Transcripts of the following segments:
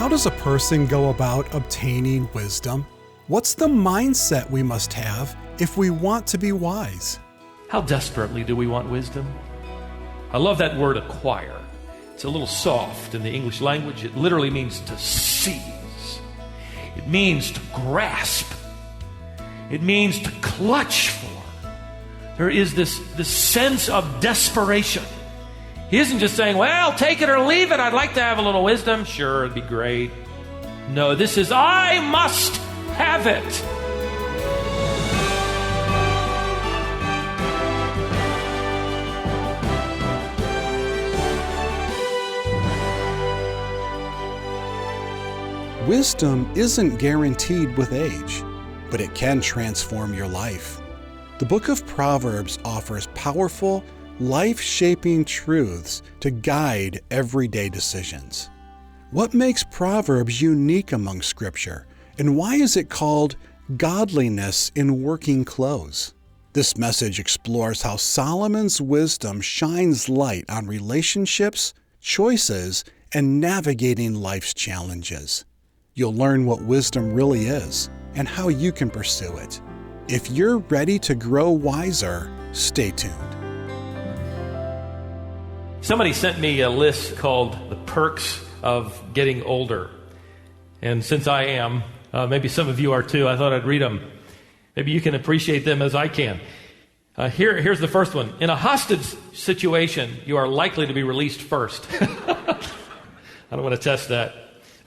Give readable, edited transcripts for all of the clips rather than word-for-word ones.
How does a person go about obtaining wisdom? What's the mindset we must have if we want to be wise? How desperately do we want wisdom? I love that word acquire. It's a little soft in the English language. It literally means to seize. It means to grasp. It means to clutch for. There is this sense of desperation. He isn't just saying, well, take it or leave it. I'd like to have a little wisdom. Sure, it'd be great. No, this is, I must have it. Wisdom isn't guaranteed with age, but it can transform your life. The book of Proverbs offers powerful, life-shaping truths to guide everyday decisions. What makes Proverbs unique among Scripture, and why is it called godliness in working clothes? This message explores how Solomon's wisdom shines light on relationships, choices, and navigating life's challenges. You'll learn what wisdom really is and how you can pursue it. If you're ready to grow wiser, stay tuned. Somebody sent me a list called The Perks of Getting Older. And since I am, maybe some of you are too, I thought I'd read them. Maybe you can appreciate them as I can. Here's the first one. In a hostage situation, you are likely to be released first. I don't want to test that.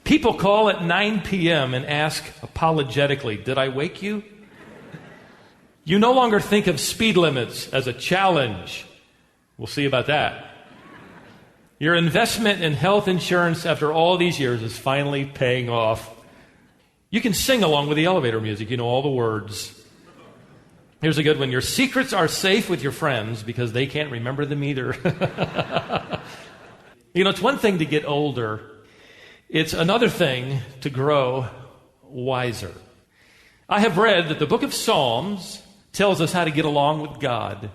People call at 9 p.m. and ask apologetically, did I wake you? You no longer think of speed limits as a challenge. We'll see about that. Your investment in health insurance after all these years is finally paying off. You can sing along with the elevator music. You know all the words. Here's a good one. Your secrets are safe with your friends because they can't remember them either. You know, it's one thing to get older. It's another thing to grow wiser. I have read that the book of Psalms tells us how to get along with God.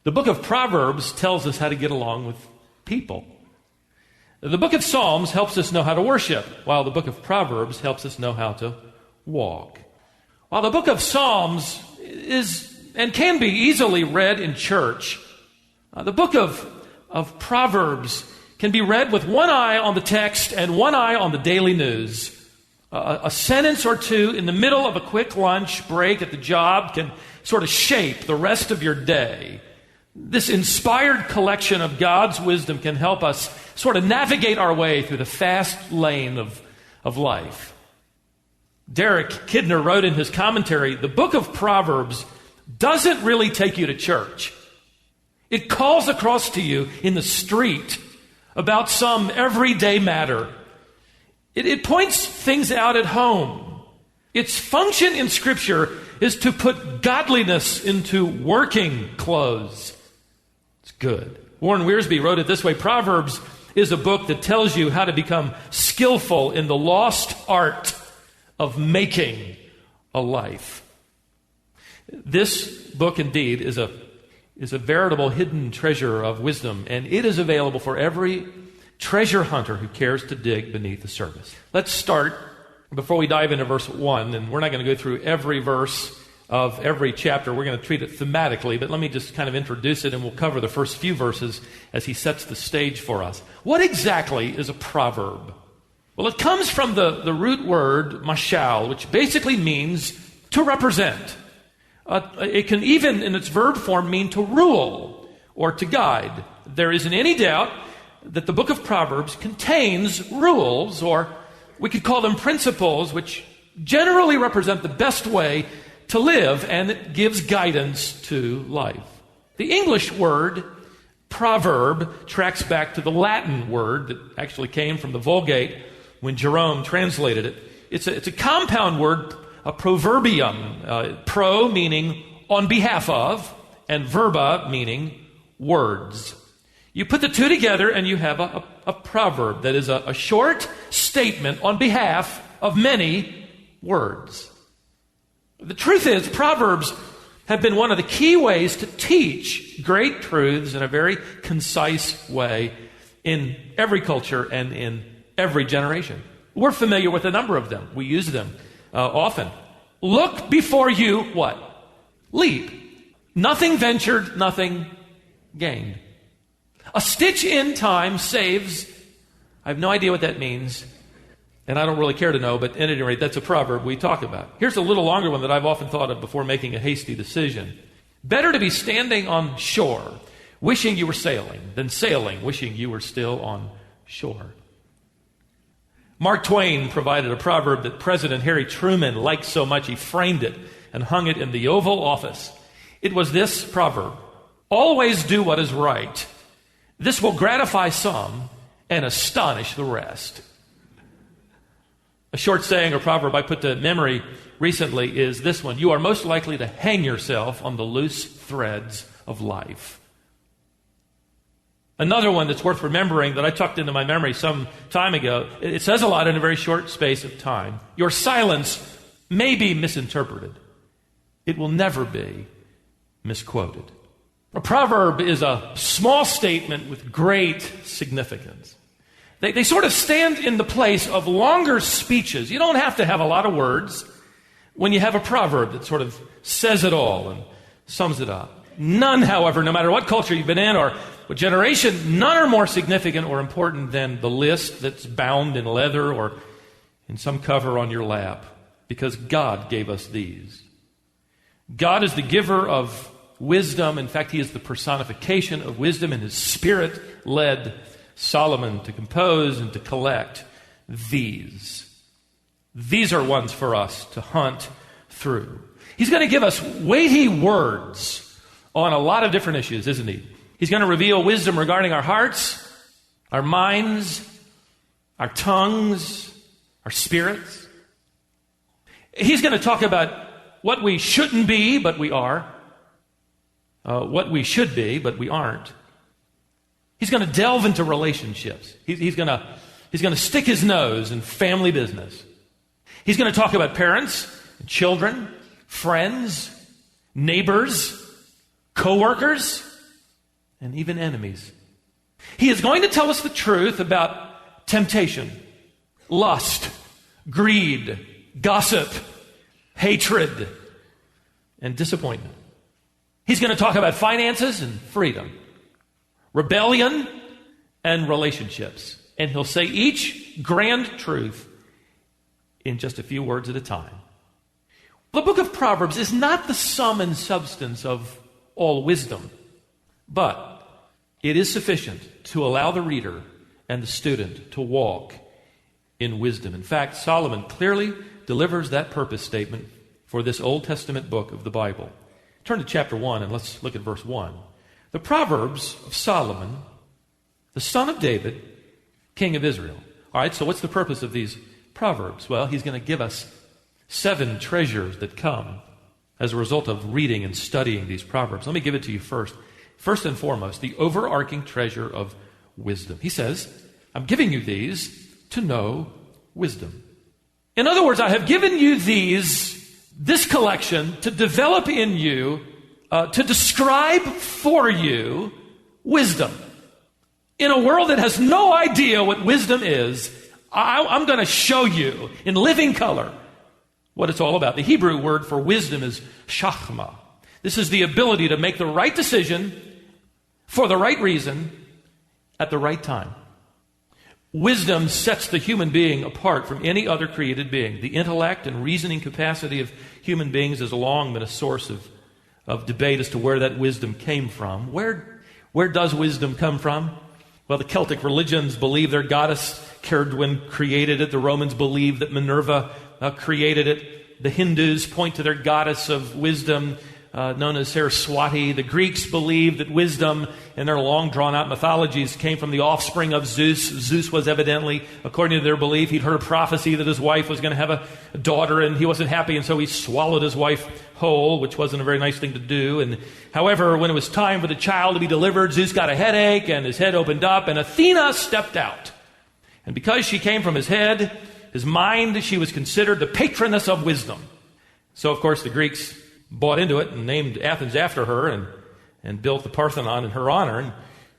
The book of Proverbs tells us how to get along with people. The book of Psalms helps us know how to worship, while the book of Proverbs helps us know how to walk. While the book of Psalms is and can be easily read in church, the book of Proverbs can be read with one eye on the text and one eye on the daily news. A sentence or two in the middle of a quick lunch break at the job can sort of shape the rest of your day. This inspired collection of God's wisdom can help us sort of navigate our way through the fast lane of life. Derek Kidner wrote in his commentary, the book of Proverbs doesn't really take you to church. It calls across to you in the street about some everyday matter. It points things out at home. Its function in Scripture is to put godliness into working clothes. It's good. Warren Wiersbe wrote it this way, Proverbs is a book that tells you how to become skillful in the lost art of making a life. This book indeed is a veritable hidden treasure of wisdom, and it is available for every treasure hunter who cares to dig beneath the surface. Let's start before we dive into verse 1, and we're not going to go through every verse of every chapter. We're going to treat it thematically, but let me just kind of introduce it, and we'll cover the first few verses as he sets the stage for us. What exactly is a proverb? Well, it comes from the root word mashal, which basically means to represent. It can even, in its verb form, mean to rule or to guide. There isn't any doubt that the book of Proverbs contains rules, or we could call them principles, which generally represent the best way to live, and it gives guidance to life. The English word proverb tracks back to the Latin word that actually came from the Vulgate when Jerome translated it. It's a compound word, a proverbium, pro meaning on behalf of, and verba meaning words. You put the two together and you have a proverb that is a short statement on behalf of many words. The truth is, Proverbs have been one of the key ways to teach great truths in a very concise way in every culture and in every generation. We're familiar with a number of them. We use them often. Look before you, what? Leap. Nothing ventured, nothing gained. A stitch in time saves. I have no idea what that means, and I don't really care to know, but at any rate, that's a proverb we talk about. Here's a little longer one that I've often thought of before making a hasty decision. Better to be standing on shore, wishing you were sailing, than sailing, wishing you were still on shore. Mark Twain provided a proverb that President Harry Truman liked so much he framed it and hung it in the Oval Office. It was this proverb: always do what is right. This will gratify some and astonish the rest. A short saying or proverb I put to memory recently is this one: you are most likely to hang yourself on the loose threads of life. Another one that's worth remembering that I tucked into my memory some time ago, it says a lot in a very short space of time. Your silence may be misinterpreted. It will never be misquoted. A proverb is a small statement with great significance. They sort of stand in the place of longer speeches. You don't have to have a lot of words when you have a proverb that sort of says it all and sums it up. None, however, no matter what culture you've been in or what generation, none are more significant or important than the list that's bound in leather or in some cover on your lap, because God gave us these. God is the giver of wisdom. In fact, He is the personification of wisdom, and His Spirit led Solomon to compose and to collect these. These are ones for us to hunt through. He's going to give us weighty words on a lot of different issues, isn't He? He's going to reveal wisdom regarding our hearts, our minds, our tongues, our spirits. He's going to talk about what we shouldn't be, but we are. What we should be, but we aren't. He's going to delve into relationships. He's going to stick his nose in family business. He's going to talk about parents, children, friends, neighbors, co-workers, and even enemies. He is going to tell us the truth about temptation, lust, greed, gossip, hatred, and disappointment. He's going to talk about finances and freedom, rebellion and relationships. And he'll say each grand truth in just a few words at a time. The book of Proverbs is not the sum and substance of all wisdom, but it is sufficient to allow the reader and the student to walk in wisdom. In fact, Solomon clearly delivers that purpose statement for this Old Testament book of the Bible. Turn to chapter 1 and let's look at verse 1. The Proverbs of Solomon, the son of David, king of Israel. All right, so what's the purpose of these Proverbs? Well, he's going to give us 7 treasures that come as a result of reading and studying these Proverbs. Let me give it to you first. First and foremost, the overarching treasure of wisdom. He says, I'm giving you these to know wisdom. In other words, I have given you this collection to develop in you, to describe for you wisdom. In a world that has no idea what wisdom is, I'm going to show you in living color what it's all about. The Hebrew word for wisdom is shachma. This is the ability to make the right decision for the right reason at the right time. Wisdom sets the human being apart from any other created being. The intellect and reasoning capacity of human beings has long been a source of debate as to where that wisdom came from. Where does wisdom come from? Well, the Celtic religions believe their goddess Caerdwyn created it. The Romans believe that Minerva created it. The Hindus point to their goddess of wisdom, known as Saraswati. The Greeks believe that wisdom in their long drawn-out mythologies came from the offspring of Zeus. Zeus was evidently, according to their belief, he'd heard a prophecy that his wife was going to have a daughter, and he wasn't happy, and so he swallowed his wife whole, which wasn't a very nice thing to do. And however, when it was time for the child to be delivered, Zeus got a headache, and his head opened up, and Athena stepped out. And because she came from his head, his mind, she was considered the patroness of wisdom. So, of course, the Greeks bought into it and named Athens after her and built the Parthenon in her honor. And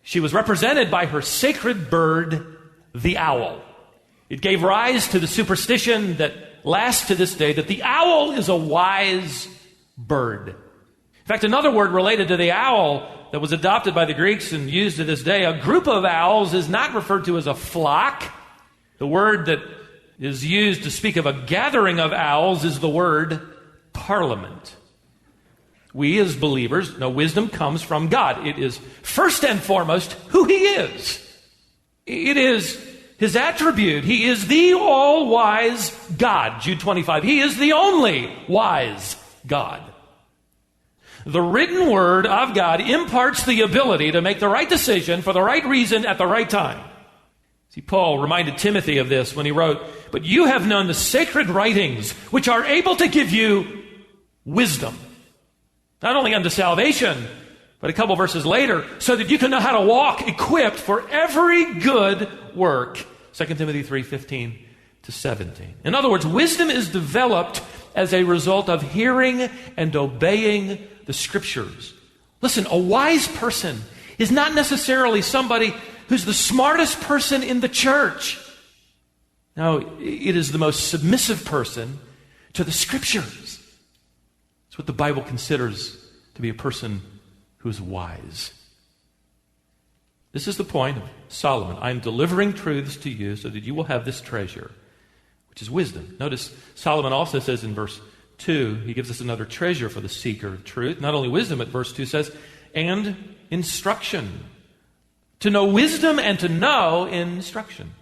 she was represented by her sacred bird, the owl. It gave rise to the superstition that lasts to this day that the owl is a wise bird. In fact, another word related to the owl that was adopted by the Greeks and used to this day, a group of owls is not referred to as a flock. The word that is used to speak of a gathering of owls is the word parliament. We as believers know wisdom comes from God. It is first and foremost who He is. It is His attribute. He is the all-wise God. Jude 25. He is the only wise God. The written word of God imparts the ability to make the right decision for the right reason at the right time. See, Paul reminded Timothy of this when he wrote, "But you have known the sacred writings, which are able to give you wisdom, not only unto salvation, but a couple verses later, so that you can know how to walk equipped for every good work." 2 Timothy 3:15 to 17. In other words, wisdom is developed as a result of hearing and obeying the Scriptures. Listen, a wise person is not necessarily somebody who's the smartest person in the church. No, it is the most submissive person to the Scriptures. It's what the Bible considers to be a person who is wise. This is the point of Solomon. I am delivering truths to you so that you will have this treasure, which is wisdom. Notice Solomon also says in verse 2, he gives us another treasure for the seeker of truth. Not only wisdom, but verse 2 says, and instruction. To know wisdom and to know instruction.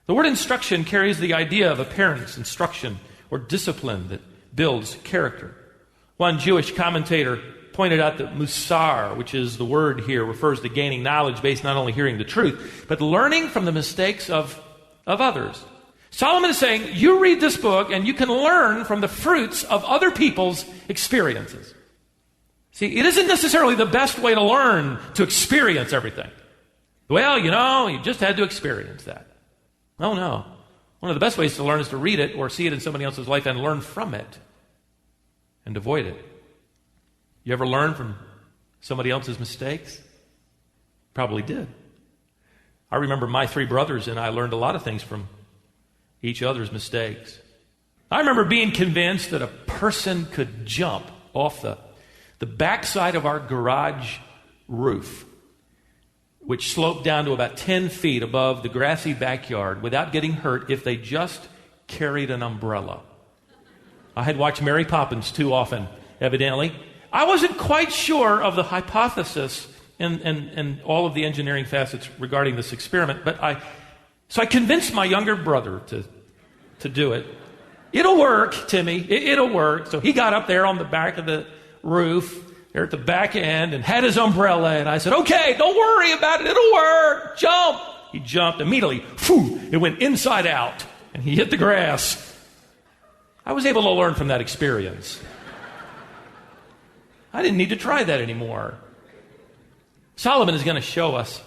The word instruction carries the idea of a parent's instruction or discipline that builds character. One Jewish commentator pointed out that musar, which is the word here, refers to gaining knowledge based not only hearing the truth, but learning from the mistakes of others. Solomon is saying, you read this book and you can learn from the fruits of other people's experiences. See, it isn't necessarily the best way to learn to experience everything. Well, you just had to experience that. Oh, no. One of the best ways to learn is to read it or see it in somebody else's life and learn from it and avoid it. You ever learn from somebody else's mistakes? Probably did. I remember my three brothers and I learned a lot of things from each other's mistakes. I remember being convinced that a person could jump off the backside of our garage roof, which sloped down to about 10 feet above the grassy backyard, without getting hurt if they just carried an umbrella. I had watched Mary Poppins too often, evidently. I wasn't quite sure of the hypothesis and all of the engineering facets regarding this experiment, so I convinced my younger brother to do it. It'll work, Timmy. It'll work. So he got up there on the back of the roof, there at the back end, and had his umbrella. And I said, okay, don't worry about it. It'll work. Jump. He jumped immediately. It went inside out, and he hit the grass. I was able to learn from that experience. I didn't need to try that anymore. Solomon is going to show us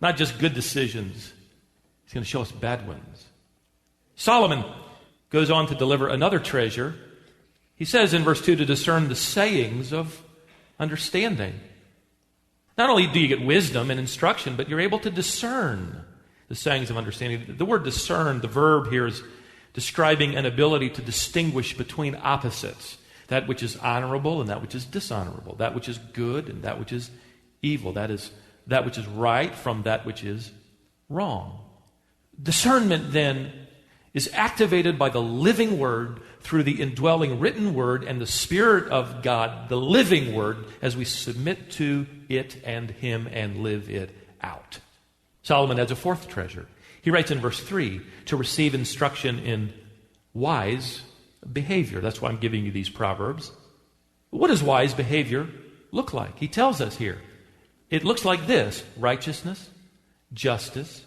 not just good decisions. He's going to show us bad ones. Solomon goes on to deliver another treasure. He says in verse 2 to discern the sayings of understanding. Not only do you get wisdom and instruction, but you're able to discern the sayings of understanding. The word discern, the verb here, is describing an ability to distinguish between opposites. That which is honorable and that which is dishonorable. That which is good and that which is evil. That is that which is right from that which is wrong. Discernment, then, is activated by the living word through the indwelling written word and the Spirit of God, the living word, as we submit to it and Him and live it out. Solomon adds a fourth treasure. He writes in verse 3, to receive instruction in wise behavior. That's why I'm giving you these proverbs. What does wise behavior look like? He tells us here. It looks like this: righteousness, justice,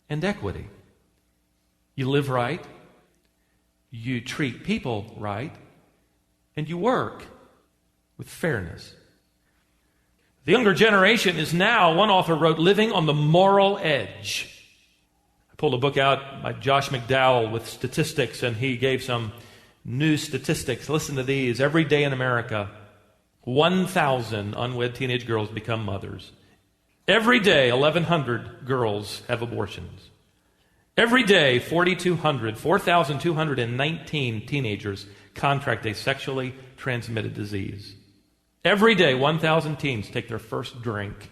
and equity. You live right, you treat people right, and you work with fairness. The younger generation is now, one author wrote, living on the moral edge. I pulled a book out by Josh McDowell with statistics, and he gave some new statistics. Listen to these. Every day in America, 1,000 unwed teenage girls become mothers. Every day, 1,100 girls have abortions. Every day, 4,219 teenagers contract a sexually transmitted disease. Every day, 1,000 teens take their first drink.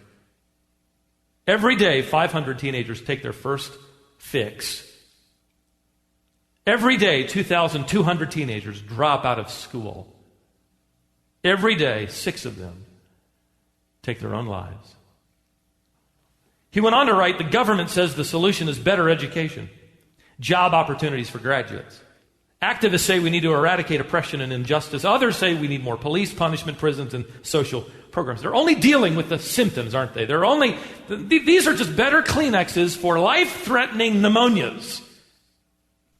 Every day, 500 teenagers take their first fix. Every day, 2,200 teenagers drop out of school. Every day, 6 of them take their own lives. He went on to write, the government says the solution is better education, job opportunities for graduates. Activists say we need to eradicate oppression and injustice. Others say we need more police, punishment, prisons, and social programs. They're only dealing with the symptoms, aren't they? These are just better Kleenexes for life-threatening pneumonias.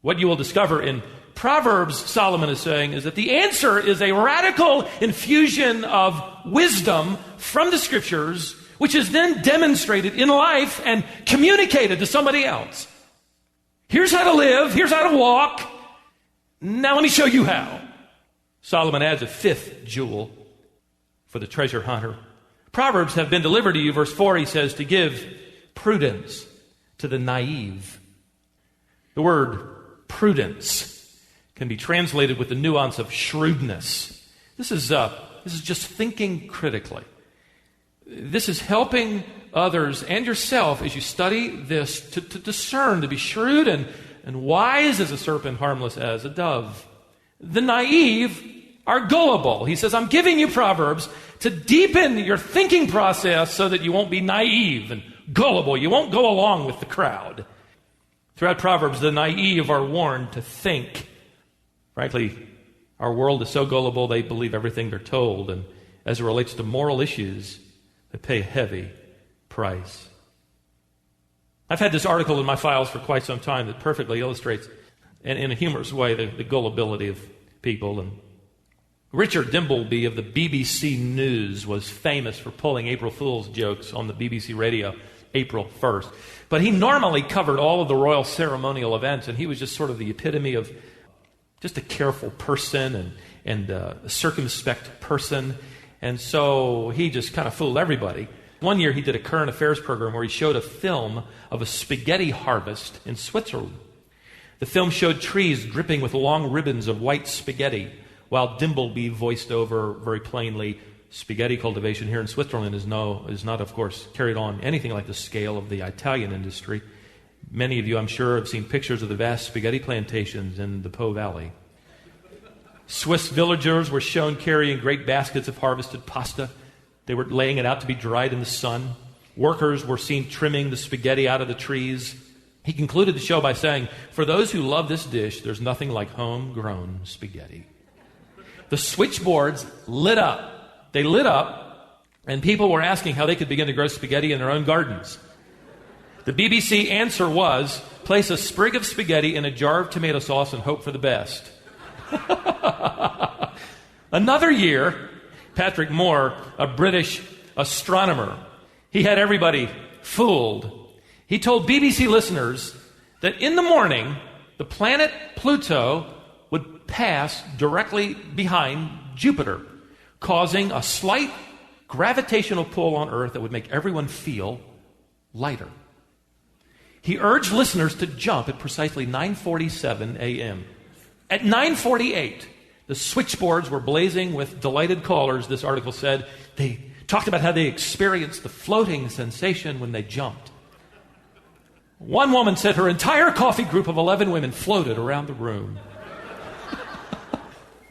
What you will discover in Proverbs, Solomon is saying, is that the answer is a radical infusion of wisdom from the Scriptures, which is then demonstrated in life and communicated to somebody else. Here's how to live. Here's how to walk. Now let me show you how. Solomon adds a 5th jewel for the treasure hunter. Proverbs have been delivered to you, verse 4, he says, to give prudence to the naive. The word prudence can be translated with the nuance of shrewdness. This is just thinking critically. This is helping others and yourself as you study this to discern, to be shrewd and wise as a serpent, harmless as a dove. The naive are gullible. He says, I'm giving you Proverbs to deepen your thinking process so that you won't be naive and gullible. You won't go along with the crowd. Throughout Proverbs, the naive are warned to think. Frankly, our world is so gullible they believe everything they're told, and as it relates to moral issues, they pay a heavy price. I've had this article in my files for quite some time that perfectly illustrates, and in a humorous way, the gullibility of people. And Richard Dimbleby of the BBC News was famous for pulling April Fool's jokes on the BBC radio April 1st. But he normally covered all of the royal ceremonial events, and he was just sort of the epitome of just a careful person and a circumspect person. And so he just kind of fooled everybody. One year he did a current affairs program where he showed a film of a spaghetti harvest in Switzerland. The film showed trees dripping with long ribbons of white spaghetti, while Dimbleby voiced over very plainly, spaghetti cultivation here in Switzerland is not, of course, carried on anything like the scale of the Italian industry. Many of you, I'm sure, have seen pictures of the vast spaghetti plantations in the Po Valley. Swiss villagers were shown carrying great baskets of harvested pasta. They were laying it out to be dried in the sun. Workers were seen trimming the spaghetti out of the trees. He concluded the show by saying, for those who love this dish, there's nothing like homegrown spaghetti. The switchboards lit up. They lit up, and people were asking how they could begin to grow spaghetti in their own gardens. The BBC answer was, place a sprig of spaghetti in a jar of tomato sauce and hope for the best. Another year, Patrick Moore, a British astronomer, he had everybody fooled. He told BBC listeners that in the morning, the planet Pluto would pass directly behind Jupiter, causing a slight gravitational pull on Earth that would make everyone feel lighter. He urged listeners to jump at precisely 9:47 a.m. At 9:48, the switchboards were blazing with delighted callers, this article said. They talked about how they experienced the floating sensation when they jumped. One woman said her entire coffee group of 11 women floated around the room.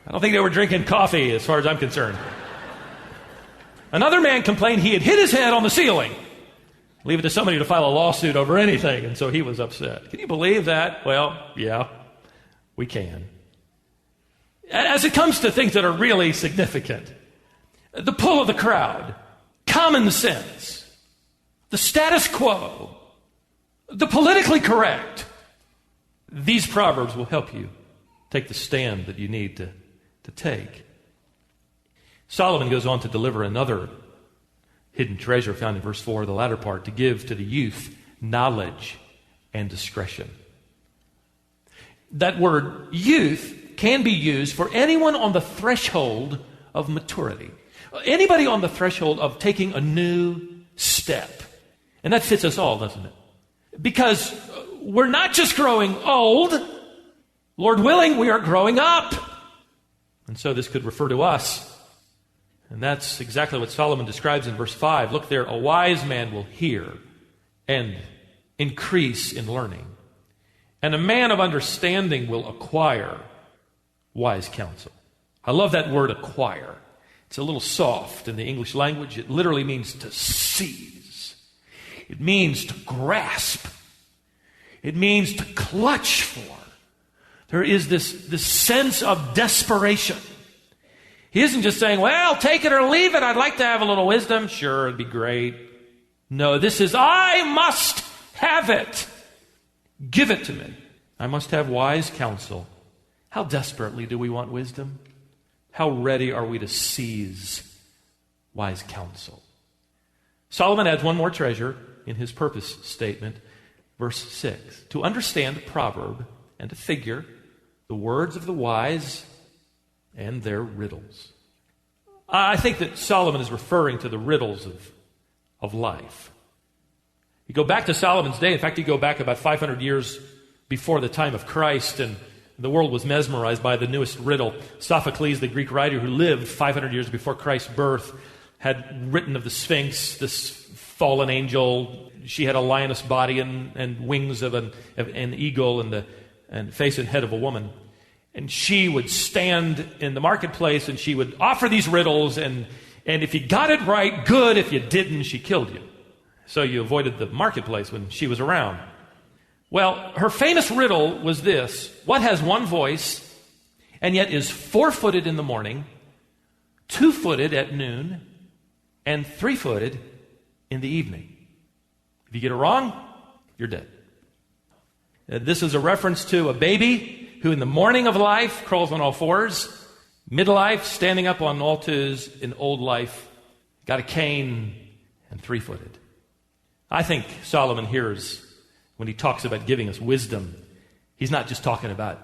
I don't think they were drinking coffee as far as I'm concerned. Another man complained he had hit his head on the ceiling. Leave it to somebody to file a lawsuit over anything, and so he was upset. Can you believe that? Well, yeah, we can. As it comes to things that are really significant, the pull of the crowd, common sense, the status quo, the politically correct, these Proverbs will help you take the stand that you need to take. Solomon goes on to deliver another hidden treasure found in verse 4, the latter part, to give to the youth knowledge and discretion. That word youth can be used for anyone on the threshold of maturity. Anybody on the threshold of taking a new step. And that fits us all, doesn't it? Because we're not just growing old. Lord willing, we are growing up. And so this could refer to us. And that's exactly what Solomon describes in verse 5. Look there, a wise man will hear and increase in learning. And a man of understanding will acquire wise counsel. I love that word acquire. It's a little soft in the English language. It literally means to seize. It means to grasp. It means to clutch for. There is this sense of desperation. He isn't just saying, well, take it or leave it. I'd like to have a little wisdom. Sure, it'd be great. No, this is, I must have it. Give it to me. I must have wise counsel. How desperately do we want wisdom? How ready are we to seize wise counsel? Solomon adds one more treasure in his purpose statement, verse 6. To understand a proverb and to figure the words of the wise and their riddles. I think that Solomon is referring to the riddles of life. You go back to Solomon's day. In fact, you go back about 500 years before the time of Christ, and the world was mesmerized by the newest riddle. Sophocles, the Greek writer who lived 500 years before Christ's birth, had written of the Sphinx, this fallen angel. She had a lioness body and wings of an eagle and face and head of a woman. And she would stand in the marketplace and she would offer these riddles, and if you got it right, good. If you didn't, she killed you. So you avoided the marketplace when she was around. Well, her famous riddle was this: what has one voice and yet is 4-footed in the morning, 2-footed at noon, and 3-footed in the evening? If you get it wrong, you're dead. This is a reference to a baby who in the morning of life crawls on all fours, midlife standing up on all twos, in old life got a cane and 3-footed. I think Solomon hears when he talks about giving us wisdom, he's not just talking about,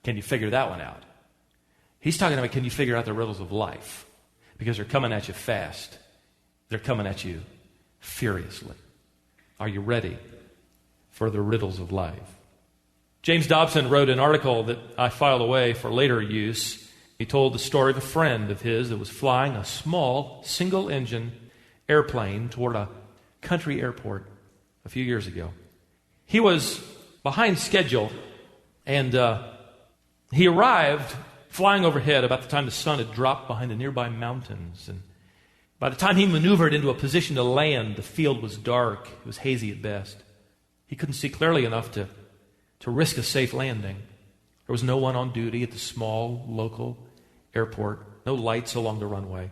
can you figure that one out? He's talking about, can you figure out the riddles of life? Because they're coming at you fast. They're coming at you furiously. Are you ready for the riddles of life? James Dobson wrote an article that I filed away for later use. He told the story of a friend of his that was flying a small, single-engine airplane toward a country airport a few years ago. He was behind schedule, and he arrived flying overhead about the time the sun had dropped behind the nearby mountains. And by the time he maneuvered into a position to land, the field was dark. It was hazy at best. He couldn't see clearly enough to risk a safe landing. There was no one on duty at the small local airport, no lights along the runway.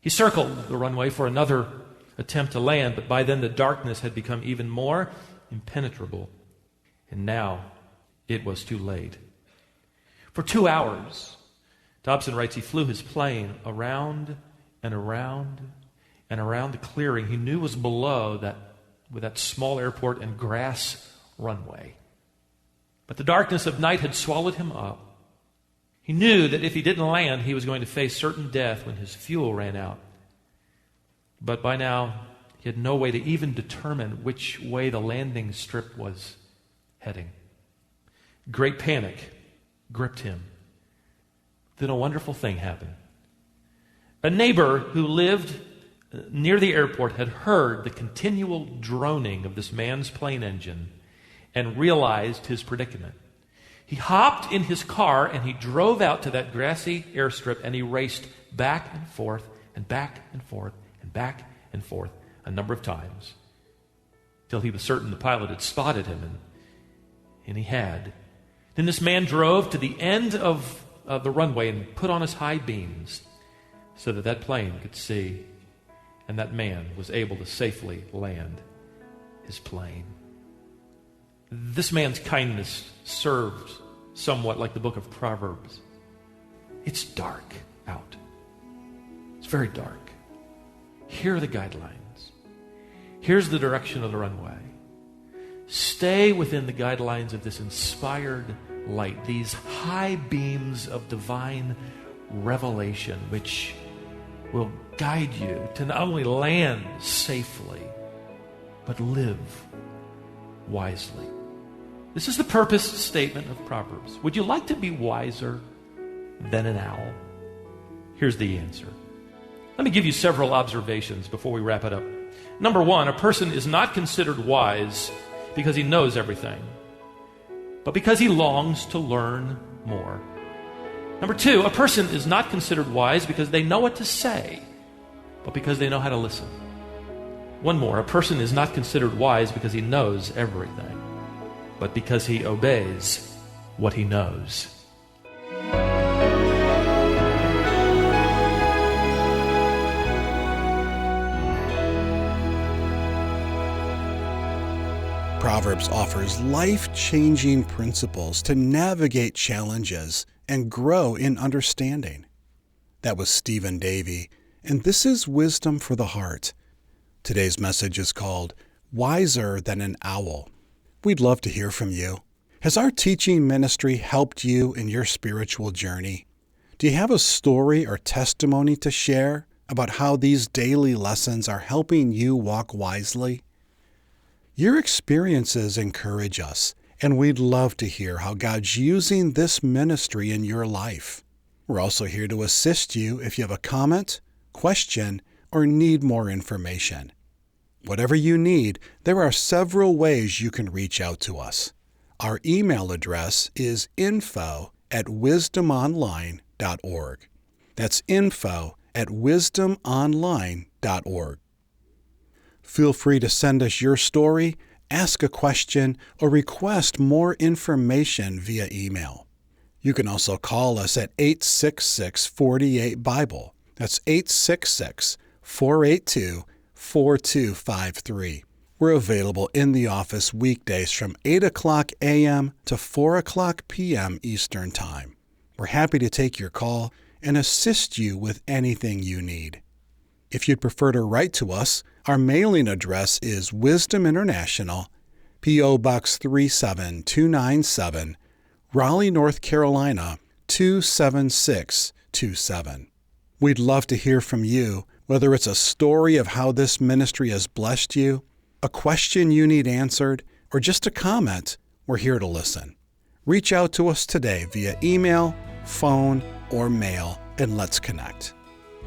He circled the runway for another attempt to land, but by then the darkness had become even more impenetrable. And now it was too late. For 2 hours, Dobson writes, he flew his plane around and around and around the clearing he knew was below that small airport and grass runway. But the darkness of night had swallowed him up. He knew that if he didn't land, he was going to face certain death when his fuel ran out. But by now, he had no way to even determine which way the landing strip was heading. Great panic gripped him. Then a wonderful thing happened. A neighbor who lived near the airport had heard the continual droning of this man's plane engine and realized his predicament. He hopped in his car and he drove out to that grassy airstrip, and he raced back and forth and back and forth and back and forth a number of times till he was certain the pilot had spotted him, and he had. Then this man drove to the end of the runway and put on his high beams so that plane could see, and that man was able to safely land his plane. This man's kindness served somewhat like the book of Proverbs. It's dark out. It's very dark. Here are the guidelines. Here's the direction of the runway. Stay within the guidelines of this inspired light, these high beams of divine revelation, which will guide you to not only land safely, but live wisely. This is the purpose statement of Proverbs. Would you like to be wiser than an owl? Here's the answer. Let me give you several observations before we wrap it up. Number one, a person is not considered wise because he knows everything, but because he longs to learn more. Number two, a person is not considered wise because they know what to say, but because they know how to listen. One more, a person is not considered wise because he knows everything, but because he obeys what he knows. Proverbs offers life-changing principles to navigate challenges and grow in understanding. That was Stephen Davey, and this is Wisdom for the Heart. Today's message is called Wiser Than an Owl. We'd love to hear from you. Has our teaching ministry helped you in your spiritual journey? Do you have a story or testimony to share about how these daily lessons are helping you walk wisely? Your experiences encourage us, and we'd love to hear how God's using this ministry in your life. We're also here to assist you if you have a comment, question, or need more information. Whatever you need, there are several ways you can reach out to us. Our email address is info@wisdomonline.org. That's info@wisdomonline.org. Feel free to send us your story, ask a question, or request more information via email. You can also call us at 866-48-BIBLE. That's 866-482-4253. We're available in the office weekdays from 8 o'clock a.m. to 4 o'clock p.m. Eastern Time. We're happy to take your call and assist you with anything you need. If you'd prefer to write to us, our mailing address is Wisdom International, P.O. Box 37297, Raleigh, North Carolina, 27627. We'd love to hear from you, whether it's a story of how this ministry has blessed you, a question you need answered, or just a comment. We're here to listen. Reach out to us today via email, phone, or mail, and let's connect.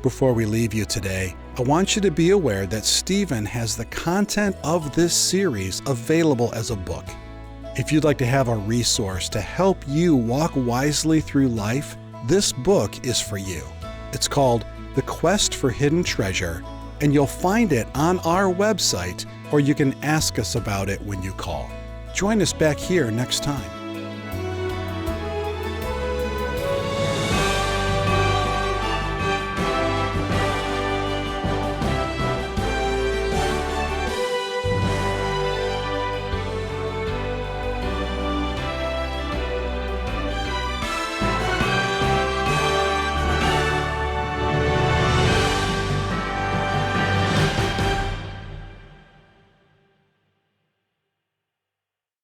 Before we leave you today, I want you to be aware that Stephen has the content of this series available as a book. If you'd like to have a resource to help you walk wisely through life, this book is for you. It's called The Quest for Hidden Treasure, and you'll find it on our website, or you can ask us about it when you call. Join us back here next time.